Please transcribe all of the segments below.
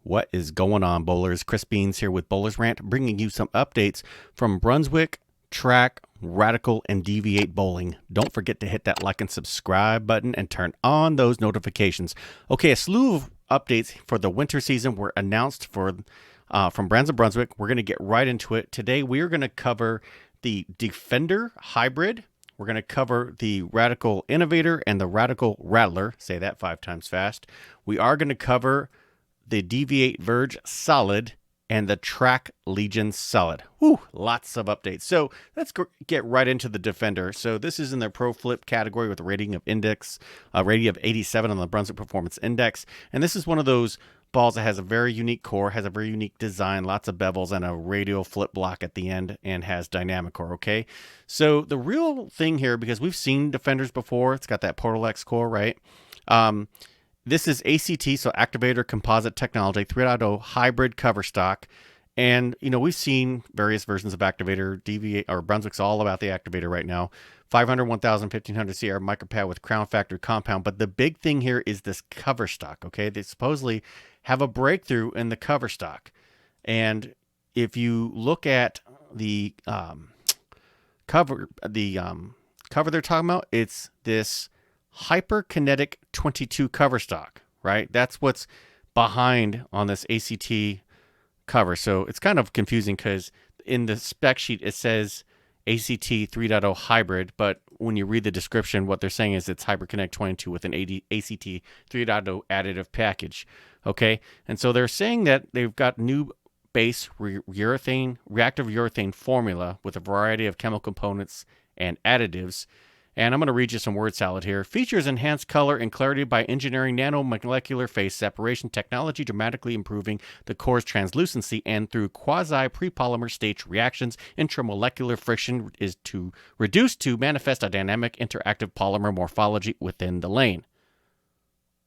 What is going on, bowlers? Chris Beans here with Bowlers Rant, bringing you some updates from Brunswick, Track, Radical, and DV8 Bowling. Don't forget to hit that like and subscribe button and turn on those notifications. Okay, a slew of updates for the winter season were announced from Brands of Brunswick. We're going to get right into it. Today, we are going to cover the Defender Hybrid. We're going to cover the Radical Innovator and the Radical Rattler. Say that 5 times fast. We are going to cover the DV8 Verge Solid and the Track Legion Solid. Whew, lots of updates. So let's get right into the Defender. So this is in their Pro Flip category with a rating of 87 on the Brunswick Performance Index. And this is one of those balls that has a very unique core, has a very unique design, lots of bevels, and a radial flip block at the end, and has dynamic core, okay? So the real thing here, because we've seen Defenders before, it's got that Portal X core, right? This is ACT, so Activator Composite Technology 3.0 hybrid cover stock. And, you know, we've seen various versions of Activator. DV8, or Brunswick's all about the Activator right now. 500, 1000, 1500 CR micropad with Crown Factory compound. But the big thing here is this cover stock, okay? They supposedly have a breakthrough in the cover stock. And if you look at the cover they're talking about, it's this Hyperkinetic 22 cover stock, right? That's what's behind on this ACT cover. So it's kind of confusing because in the spec sheet it says ACT 3.0 hybrid, but when you read the description, what they're saying is it's Hyperkinetic 22 with an ACT 3.0 additive package. Okay, and so they're saying that they've got new base reactive urethane formula with a variety of chemical components and additives. And I'm going to read you some word salad here. Features enhanced color and clarity by engineering nanomolecular phase separation technology, dramatically improving the core's translucency, and through quasi-prepolymer stage reactions, intramolecular friction is to reduce to manifest a dynamic interactive polymer morphology within the lane.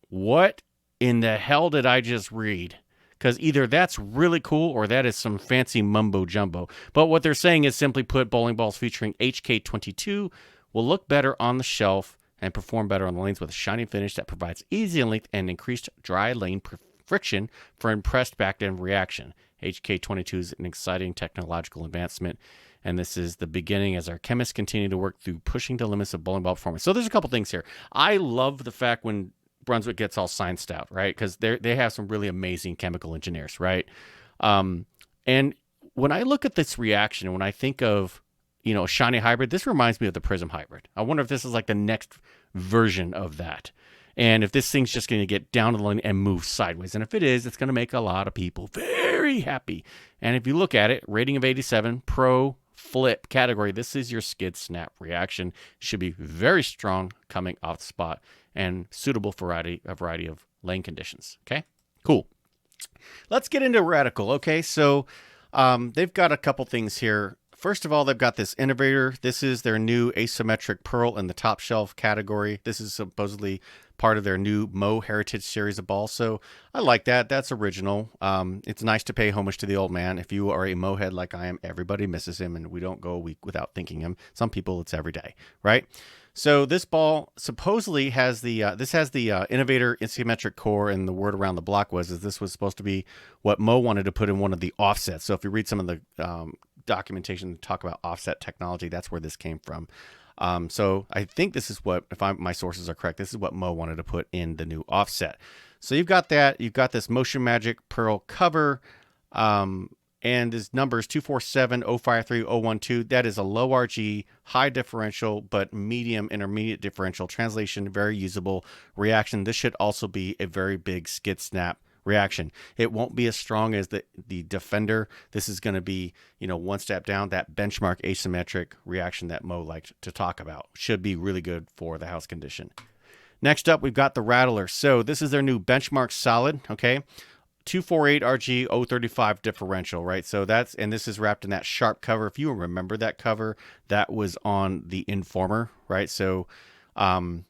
What in the hell did I just read? Because either that's really cool or that is some fancy mumbo jumbo. But what they're saying is, simply put, bowling balls featuring HK22 will look better on the shelf and perform better on the lanes with a shiny finish that provides easy length and increased dry lane friction for impressed back-end reaction. HK22 is an exciting technological advancement, and this is the beginning as our chemists continue to work through pushing the limits of bowling ball performance. So there's a couple things here. I love the fact when Brunswick gets all scienced out, right? Because they have some really amazing chemical engineers, right? And when I look at this reaction, when I think of, you know, a shiny hybrid, this reminds me of the Prism hybrid. I wonder if this is like the next version of that. And if this thing's just going to get down to the lane and move sideways. And if it is, it's going to make a lot of people very happy. And if you look at it, rating of 87, Pro Flip category, this is your skid snap reaction. Should be very strong coming off the spot and suitable for a variety of lane conditions. Okay, cool. Let's get into Radical. Okay, so they've got a couple things here. First of all, they've got this Innovator. This is their new asymmetric pearl in the top shelf category. This is supposedly part of their new Mo Heritage series of balls. So I like that. That's original. It's nice to pay homage to the old man. If you are a Mo head like I am, everybody misses him, and we don't go a week without thinking him. Some people, it's every day, right? So this ball supposedly has the Innovator asymmetric core, and the word around the block was this was supposed to be what Mo wanted to put in one of the offsets. So if you read some of the documentation talk about offset technology, that's where this came from. So I think this is what, if my sources are correct, this is what Mo wanted to put in the new offset. So you've got that. You've got this Motion Magic Pearl cover, and this number is 247053012. That is a low RG, high differential, but medium intermediate differential. Translation, very usable reaction. This should also be a very big skid snap reaction. It won't be as strong as the Defender. This is going to be, you know, one step down. That benchmark asymmetric reaction that Mo liked to talk about should be really good for the house condition. Next up, we've got the Rattler. So this is their new benchmark solid, okay? 248 RG 035 differential, right? So this is wrapped in that sharp cover. If you remember that cover, that was on the Informer, right? So I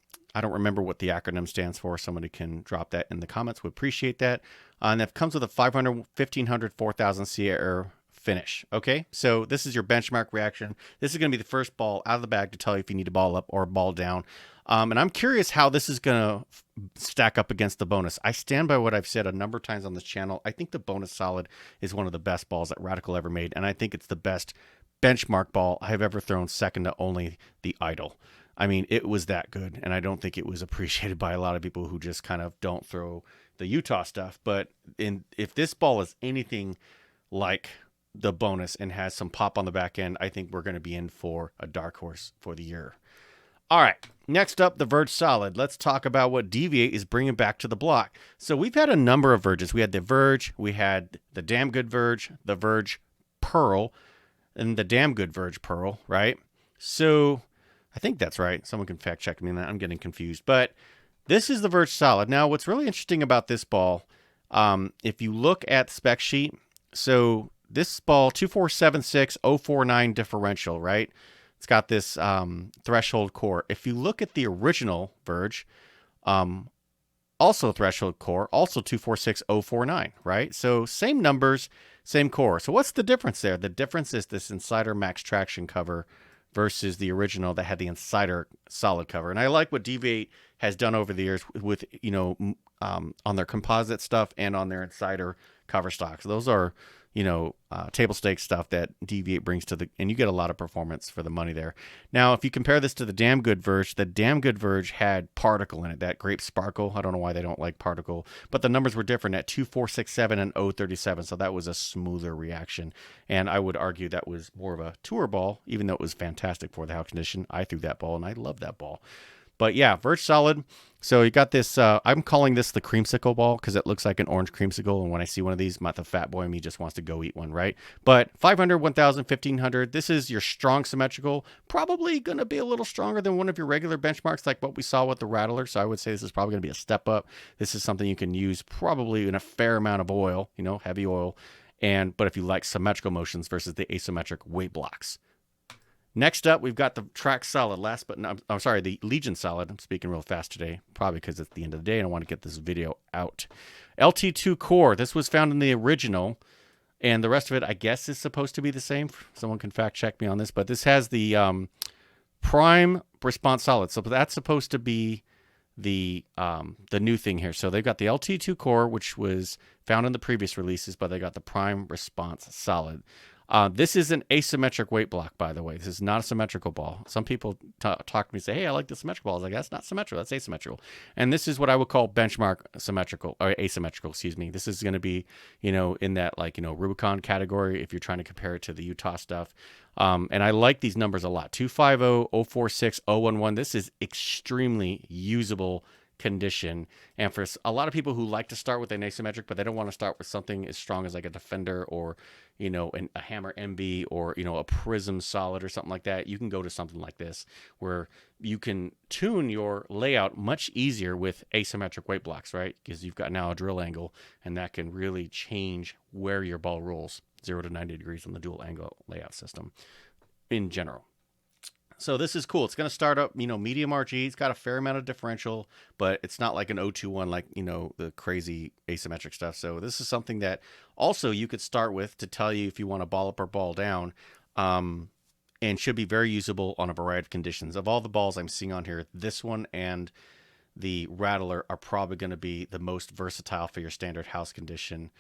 don't remember what the acronym stands for. Somebody can drop that in the comments. We appreciate that. And that comes with a 500, 1500, 4000 CR finish. Okay, so this is your benchmark reaction. This is going to be the first ball out of the bag to tell you if you need to ball up or ball down. And I'm curious how this is going to stack up against the bonus. I stand by what I've said a number of times on this channel. I think the bonus solid is one of the best balls that Radical ever made, and I think it's the best benchmark ball I've ever thrown, second to only the Idol. I mean, it was that good, and I don't think it was appreciated by a lot of people who just kind of don't throw the Utah stuff. But if this ball is anything like the bonus and has some pop on the back end, I think we're going to be in for a dark horse for the year. All right, next up, the Verge Solid. Let's talk about what DV8 is bringing back to the block. So we've had a number of Verges. We had the Verge, we had the Damn Good Verge, the Verge Pearl, and the Damn Good Verge Pearl, right? So I think that's right. Someone can fact check me on that. I'm getting confused. But this is the Verge Solid. Now, what's really interesting about this ball, if you look at the spec sheet, so this ball, 2476049 differential, right? It's got this threshold core. If you look at the original Verge, also threshold core, also 246049, right? So same numbers, same core. So what's the difference there? The difference is this Insider Max Traction cover versus the original that had the Insider Solid cover. And I like what DV8 has done over the years with, you know, on their composite stuff and on their Insider cover stocks. Those are, you know, table stake stuff that DV8 brings to the, and you get a lot of performance for the money there. Now, if you compare this to the Damn Good Verge, the Damn Good Verge had particle in it, that grape sparkle. I don't know why they don't like particle, but the numbers were different at 2467 and 037. So that was a smoother reaction. And I would argue that was more of a tour ball, even though it was fantastic for the house condition. I threw that ball and I love that ball. But yeah, Verge Solid. So you got this, I'm calling this the creamsicle ball because it looks like an orange creamsicle. And when I see one of these, the fat boy in me just wants to go eat one, right? But 500, 1000, 1500, this is your strong symmetrical. Probably going to be a little stronger than one of your regular benchmarks like what we saw with the Rattler. So I would say this is probably going to be a step up. This is something you can use probably in a fair amount of oil, you know, heavy oil. But if you like symmetrical motions versus the asymmetric weight blocks. Next up, we've got the Track Solid. Last but not, I'm sorry, the Legion Solid. I'm speaking real fast today, probably because it's the end of the day and I want to get this video out. LT2 core. This was found in the original, and the rest of it, I guess, is supposed to be the same. Someone can fact check me on this, but this has the Prime Response Solid. So that's supposed to be the new thing here. So they've got the LT2 core, which was found in the previous releases, but they got the Prime Response Solid. This is an asymmetric weight block, by the way. This is not a symmetrical ball. Some people talk to me and say, hey, I like the symmetrical ball. I was like, that's not symmetrical. That's asymmetrical. And this is what I would call benchmark symmetrical, or asymmetrical, excuse me. This is going to be, you know, in that, like, you know, Rubicon category if you're trying to compare it to the Utah stuff. And I like these numbers a lot. 250, 046, 011. This is extremely usable condition, and for a lot of people who like to start with an asymmetric, but they don't want to start with something as strong as like a Defender or, you know, a Hammer MB or, you know, a Prism Solid or something like that, you can go to something like this where you can tune your layout much easier with asymmetric weight blocks, right? Because you've got now a drill angle, and that can really change where your ball rolls 0 to 90 degrees on the dual angle layout system in general. So this is cool. It's going to start up, you know, medium RG. It's got a fair amount of differential, but it's not like an 021 like, you know, the crazy asymmetric stuff. So this is something that also you could start with to tell you if you want to ball up or ball down, and should be very usable on a variety of conditions. Of all the balls I'm seeing on here, this one and the Rattler are probably going to be the most versatile for your standard house condition.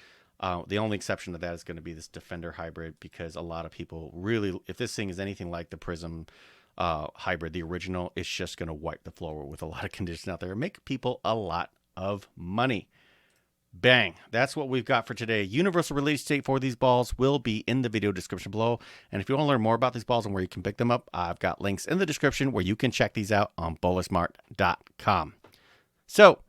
The only exception to that is going to be this Defender hybrid, because a lot of people really, if this thing is anything like the Prism hybrid, the original, it's just going to wipe the floor with a lot of conditions out there and make people a lot of money. Bang. That's what we've got for today. Universal release date for these balls will be in the video description below. And if you want to learn more about these balls and where you can pick them up, I've got links in the description where you can check these out on bowlersmart.com. So,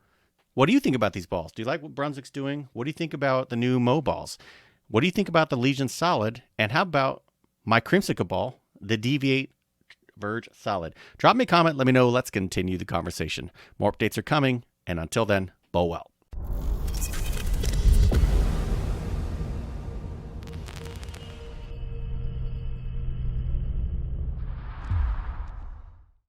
what do you think about these balls? Do you like what Brunswick's doing? What do you think about the new Mo balls? What do you think about the Legion Solid? And how about my creamsicle ball, the DV8 Verge Solid? Drop me a comment. Let me know. Let's continue the conversation. More updates are coming. And until then, bowl well.